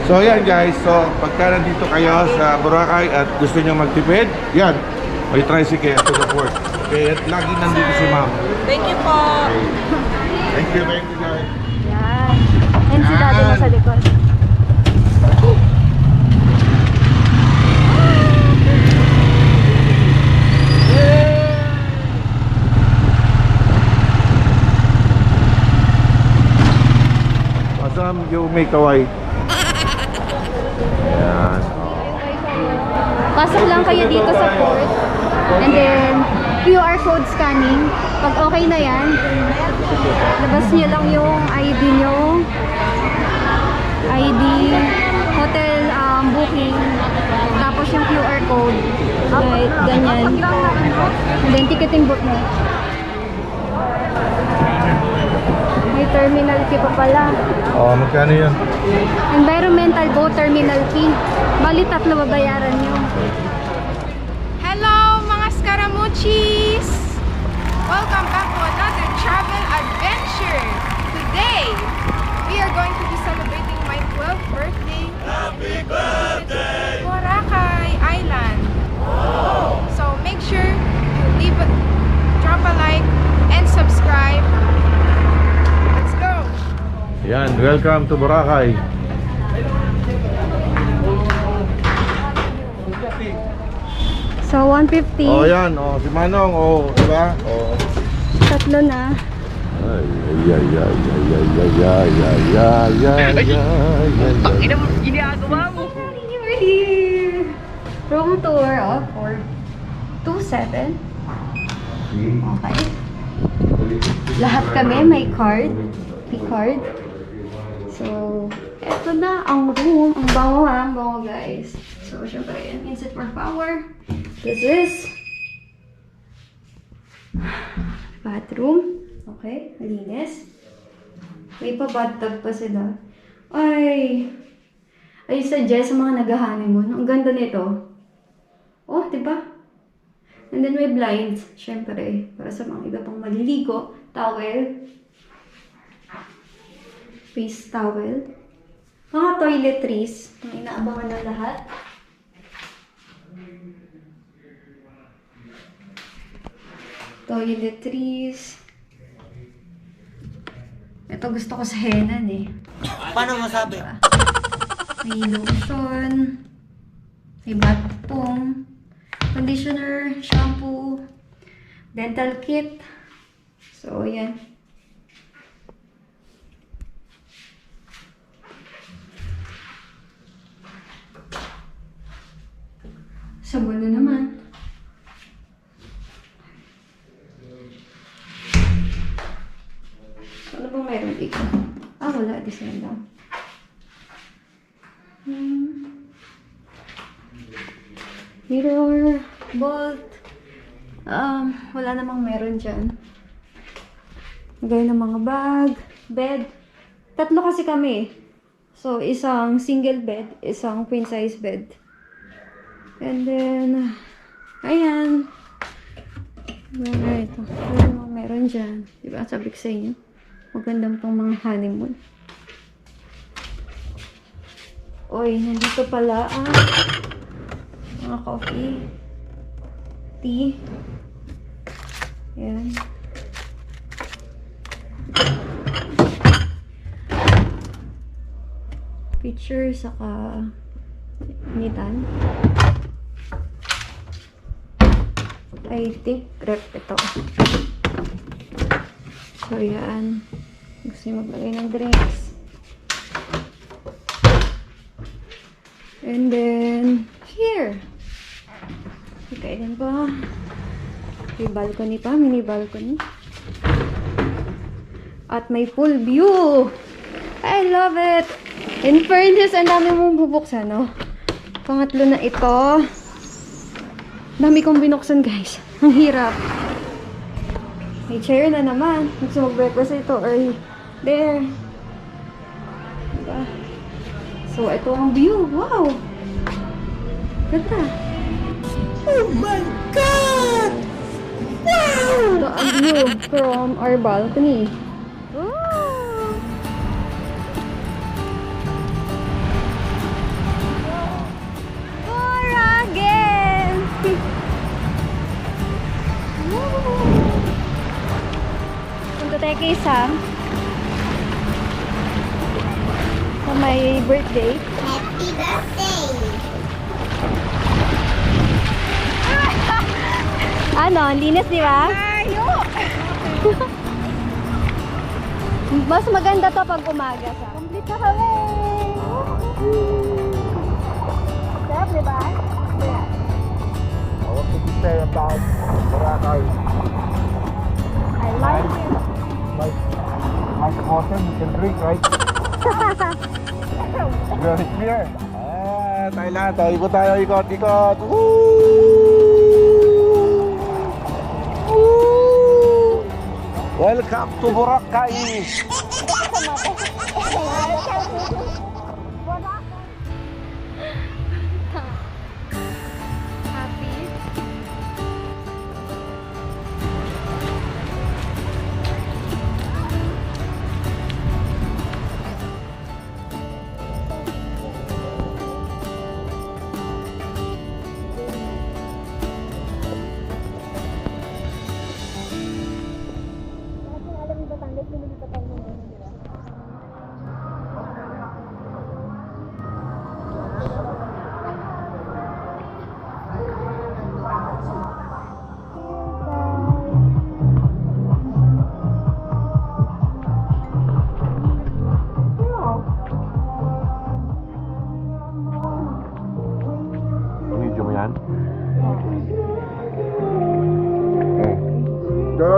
So yan guys, so pagka nandito kayo sa Boracay at gusto nyo magtipid, yan, may tricycle to the port. Okay, at lagi nandito si ma'am. Thank you po. Okay. Thank you guys. Yan. And si daddy mo sa likod. Masam yung may kaway. Yan. Pasok lang kayo dito sa port. And then, QR code scanning. Pag okay na yan, labas nyo lang yung ID nyo. ID, hotel booking, tapos yung QR code. Right, ganyan. And then, ticketing book mo. May terminal fee pa pala. Oh, magkano yan? Environmental boat terminal fee. Bali, 3 babayaran nyo. Hello mga Scaramucci's! Welcome back to another travel adventure. Today, we are going to be celebrating my 12th birthday. Happy birthday! Boracay Island. So make sure you drop a like and subscribe. Let's go! Yan, welcome to Boracay. So, 150. Oh, yan, oh, si Manong, oh, diba? Oh. 3 na. We're here! Room tour of 427. Okay. Lahat kami may card. May card. So, eto na ang room. Ang bango ha. Ang bango guys. So, syempre yan. Insert for power. This is bathroom. Okay. Malinis. May pa-bathtub pa sila. I suggest sa mga nag-honeymoon. Ang ganda nito. Oh, diba? And then may blinds. Syempre. Para sa mga iba pang maliligo. Towel. Face towel. Mga toiletries. Ang inaabangan na lahat. Toiletries. Ito gusto ko sa Henan eh. Paano masabi? May lotion. May bath foam. Conditioner. Shampoo. Dental kit. So, yan. Sabon na naman. Ano bang meron dito? Ah, wala. Design lang. Mirror. Bolt. Wala namang meron dyan. Gaya ng mga bag. Bed. 3 kasi kami. So, isang single bed. Isang queen size bed. And then, ayan. Ito. Wala namang meron dyan. Diba? Sabi ko sa inyo. Magandang pang mga honeymoon. Oy, nandito pala mga coffee. Tea. Ayan. Picture, saka initan. I think rep ito. So, yan. Gusto nyo maglagay ng drinks. And then, here. Okay, din pa. May balcony pa. Mini balcony. At may full view. I love it. In fairness, ang dami mong bubuksan, no? Pangatlo na ito. Dami kong binuksan, guys. Ang hirap. May chair na naman. Gusto mag-breakfast ito or there. Diba? So, ito ang view. Wow! Ganda. Oh my God! Wow! Ito ang view from our balcony. kay Sam. Sa my birthday. Happy birthday! Ano, ang linis, di ba? Ayo! Mas maganda to pag umaga sa. Complete na kami! Sarap, di ba? What did you say about Boracay? I like it. Like water, you can drink, right? Very clear. Ah, Thailand. So, ikot tayo, ikot. Woo! Woo! Welcome to Boracay. Happy. Video mo yan? Okay. No,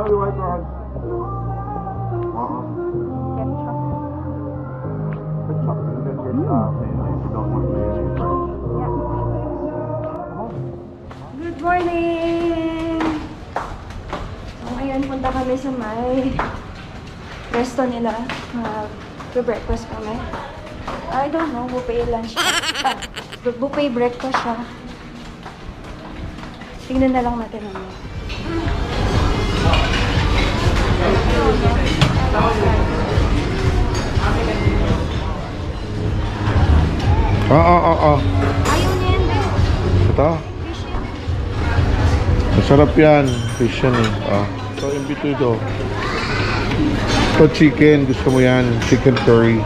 white one. Ketchup. And then get mayonnaise. You don't want mayonnaise, right? Good morning! So, ngayon punta kami sa may resto nila. Mag-breakfast kami. I don't know, buffet lunch. Buffet breakfast siya. Tingnan na lang natin naman. Oo. Ayaw niya yan din. Ito? Fish yan. Masarap yan. Fish yan eh. So, imbito ito. Ito chicken. Gusto mo yan. Chicken curry.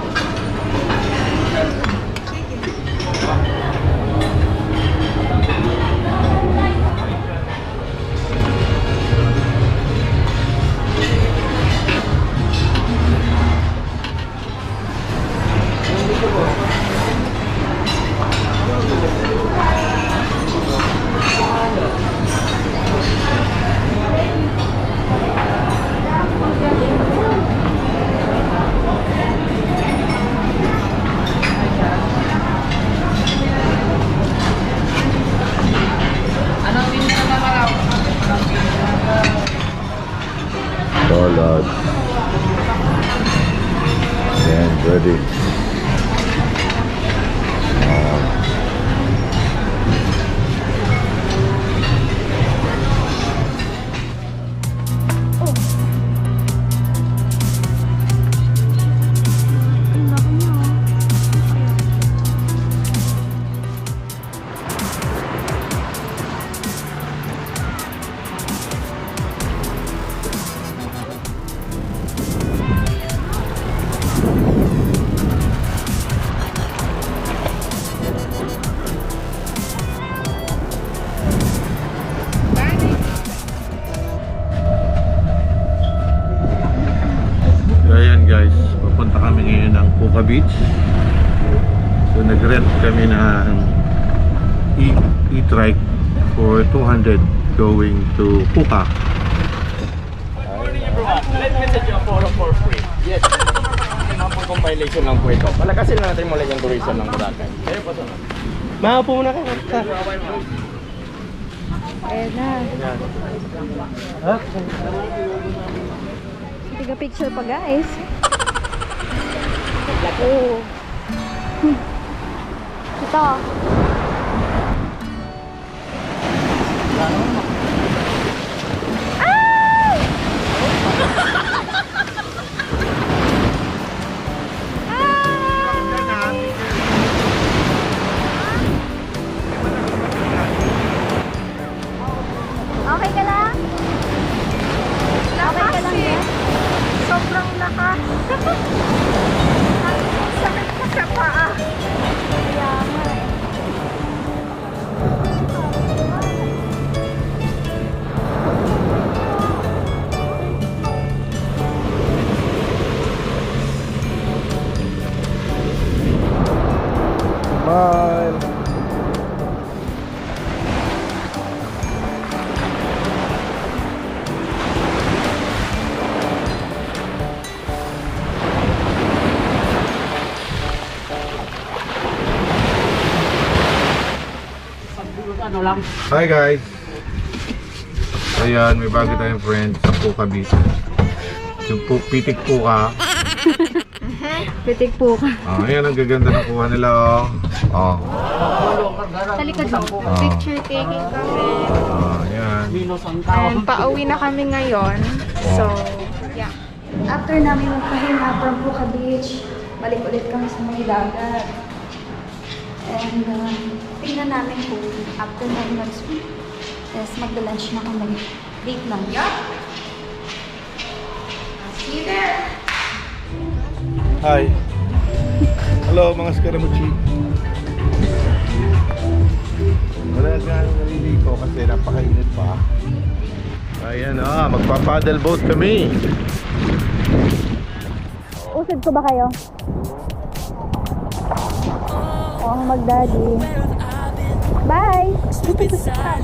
Salad. And ready. Guys, papunta kami ngayon ng Puka Beach. So nag-rent kami ng e-trike for 200 going to Puka. Good morning everyone. Let's message you a photo for free. Yes. Mga compilation lang po ito. Palakasin na natin mula yung tourism ng Boracay. Kayo po sunod. Maapo muna kayo. Ayan na. Tiga picture pa guys. Oh. Ito. Okay ka lang? Okay ka lang, Ben? Smile. Hi guys. Ayan, may bago tayong friend sa Puka Beach. Yung pitik Puka. Pitik po ka. Ayan, ang gaganda ng kuha nila, oh. Oh. Sa likod mo. Picture taking kami. Ayan. And pauwi na kami ngayon. So, yeah. After namin magpahinga from Puka Beach, balik ulit kami sa may dagat. And tingnan namin kung after namin mag-swim, yes, magda-lunch na kami. Date lang. Yup. See you there. Hi. Hello mga skaramuchi. Wala nga naliligo kasi napakainit pa. Ayan magpa-paddle boat kami. Usad ko ba kayo? Oo, mag-daddy. Bye!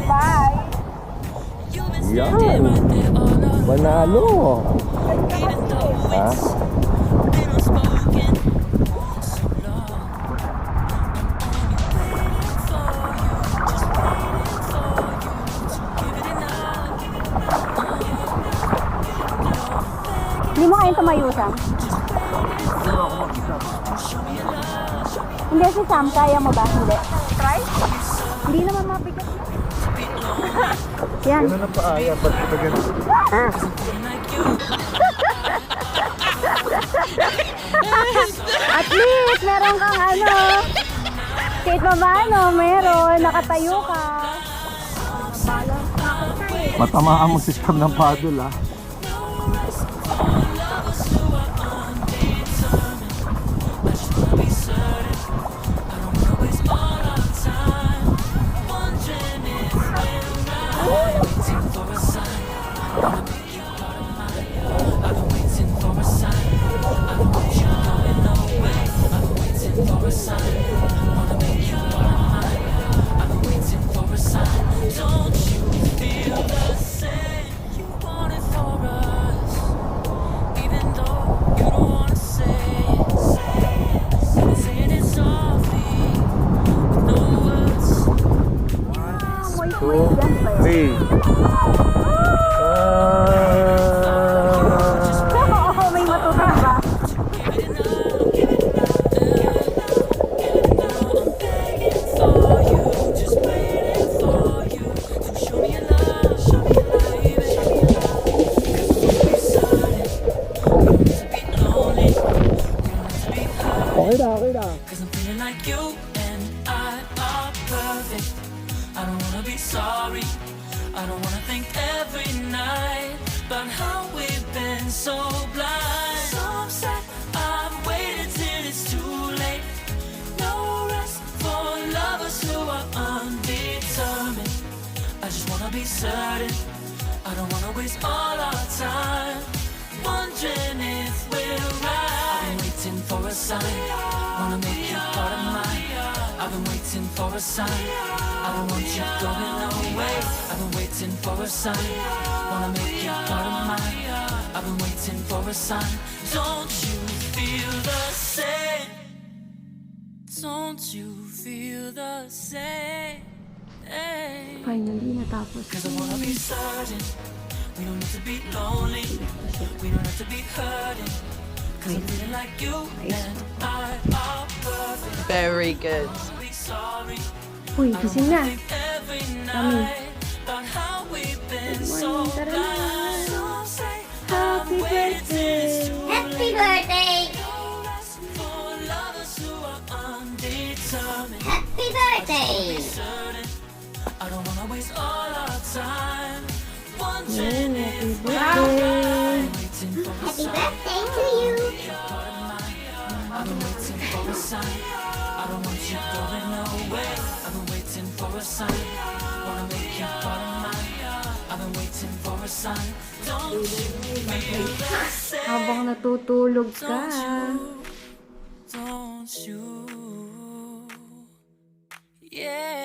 Bye! Yan. Manalo. Ha? Hindi mo kayang tumayo, Sam? Hindi, si Sam, kaya mo ba? Hindi. Try? Hindi naman mabigat. Yan. Ganun na pa ayaw. Ba't kita ganun? At least, meron kang kahit pa ba, meron. Nakatayo ka. Matamaan mo system ng paddle, ah. Hey. Oo, may matutang ba? Okay na. Cause I'm feeling like you and I are perfect. I don't wanna be sorry. I don't wanna think every night about how we've been so blind. So upset, I've waited till it's too late. No rest for lovers who are undetermined. I just wanna be certain. I don't wanna waste all our time wondering if we're right. I've been waiting for a sign. Wanna make you part of mine. I've been waiting for a sign. I don't want you going away. I've been waiting for a sign. Wanna make you part of mine. I've been waiting for a sign. Don't you feel the same? Don't you feel the same? Finally, natapos. Cause I wanna be certain. We don't need to be lonely. We don't have to be hurting. Cause I'm feeling like you and I are perfect. Very good. Be sorry. Uy, gising na. Every night about how we've been so blind. So say Happy birthday! Happy birthday! for lovers who are undetermined. Happy birthday! Certain. I don't wanna waste all our time wondering if we're Birthday! waiting for a Happy sign. birthday to you! I've been waiting for a sign. I don't want you going away. I've been waiting for a sign. Wanna make you part of mine. I've been waiting for a sign. Don't you feel the same? Habang natutulog ka. Don't you? Yeah.